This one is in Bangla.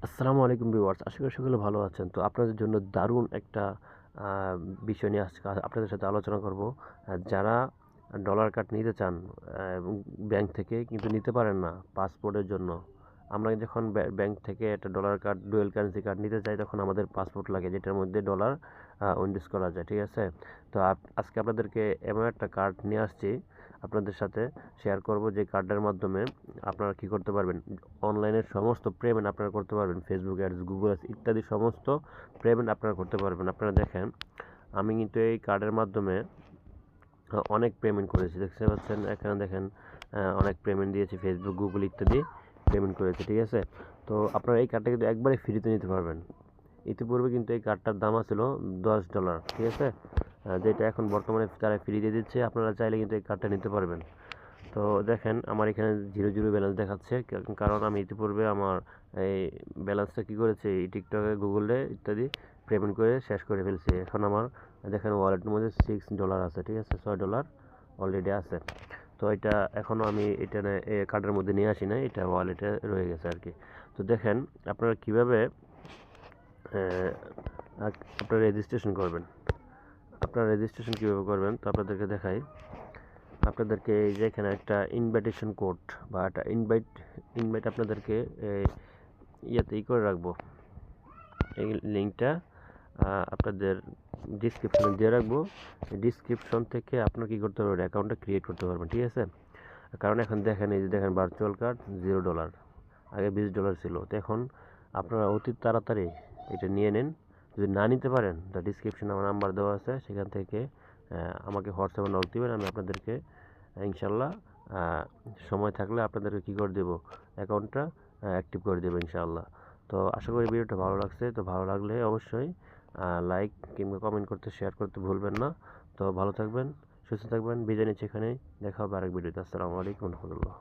আসসালামু আলাইকুম ভিউয়ার্স, আশা করি সকলে ভালো আছেন। তো আপনাদের জন্য দারুণ একটা বিষয় নিয়ে আজকে আপনাদের সাথে আলোচনা করব। যারা ডলার কার্ড নিতে চান এবং ব্যাংক থেকে কিন্তু নিতে পারেন না পাসপোর্টের জন্য। আমরা যখন ব্যাংক থেকে একটা dollar card, dual currency card নিতে চাই, তখন আমাদের পাসপোর্ট লাগে, যেটার মধ্যে ডলার ইনভেস্ট করা যায়, ঠিক আছে? তো আজকে আপনাদেরকে এমন একটা কার্ড নিয়ে আসছি, আপনাদের সাথে শেয়ার করব, যে কার্ডের মাধ্যমে আপনারা কী করতে পারবেন। অনলাইনের সমস্ত পেমেন্ট আপনারা করতে পারবেন, ফেসবুক অ্যাডস, গুগল অ্যাডস ইত্যাদি সমস্ত পেমেন্ট আপনারা করতে পারবেন। আপনারা দেখেন, আমি কিন্তু এই কার্ডের মাধ্যমে অনেক পেমেন্ট করেছি, দেখতে পাচ্ছেন এখানে দেখেন, অনেক পেমেন্ট দিয়েছি, ফেসবুক, গুগল ইত্যাদি পেমেন্ট করেছি, ঠিক আছে? তো আপনারা এই কার্ডটা কিন্তু একবারে ফ্রিতে নিতে পারবেন। ইতিপূর্বে কিন্তু এই কার্ডটার দাম ছিল $10, ঠিক আছে? যেটা এখন বর্তমানে তারা ফ্রি দিয়ে দিচ্ছে। আপনারা চাইলে কিন্তু এই কার্ডটা নিতে পারবেন। তো দেখেন, আমার এখানে 0 ব্যালেন্স দেখাচ্ছে, কারণ আমি ইতিপূর্বে আমার এই ব্যালেন্সটা কী করেছি, এই টিকটকে, গুগলে ইত্যাদি পেমেন্ট করে শেষ করে ফেলছি। এখন আমার দেখেন ওয়ালেটের মধ্যে $6 আছে, ঠিক আছে? $6 অলরেডি আছে। তো এটা এখনও আমি এটা কার্ডের মধ্যে নিয়ে আসি না, এটা ওয়ালেটে রয়ে গেছে আর কি। তো দেখেন আপনারা কীভাবে আপনারা রেজিস্ট্রেশন করবেন। আপনারা রেজিস্ট্রেশন কীভাবে করবেন তো আপনাদেরকে দেখাই। আপনাদেরকে এই যে এখানে একটা ইনভাইটেশন কোড বা একটা ইনভাইট আপনাদেরকে ইয়েতেই করে রাখবো। এই লিঙ্কটা আপনাদের ডিসক্রিপশনে দিয়ে রাখবো। ডিসক্রিপশন থেকে আপনারা কী করতে পারবেন, অ্যাকাউন্টটা ক্রিয়েট করতে পারবেন, ঠিক আছে? কারণ এখন দেখেন, এই যে দেখেন ভার্চুয়াল কার্ড $0, আগে $20 ছিল। তো এখন আপনারা অতি তাড়াতাড়ি এটা নিয়ে নিন। যদি না নিতে পারেন, তো ডিসক্রিপশনে আমার নাম্বার দেওয়া আছে, সেখান থেকে আমাকে হোয়াটসঅ্যাপে নক দিবেন। আমি আপনাদেরকে ইনশাল্লাহ সময় থাকলে আপনাদেরকে কী করে দেবো, অ্যাকাউন্টটা অ্যাক্টিভ করে দেবো ইনশাআল্লাহ। তো আশা করি ভিডিওটা ভালো লাগছে। তো ভালো লাগলে অবশ্যই লাইক কিংবা কমেন্ট করতে, শেয়ার করতে ভুলবেন না। তো ভালো থাকবেন, সুস্থ থাকবেন, বিদায় নিচ্ছি এখানেই। দেখা হবে আরেক ভিডিওতে। আসসালামু আলাইকুম রহমতুল্লাহ।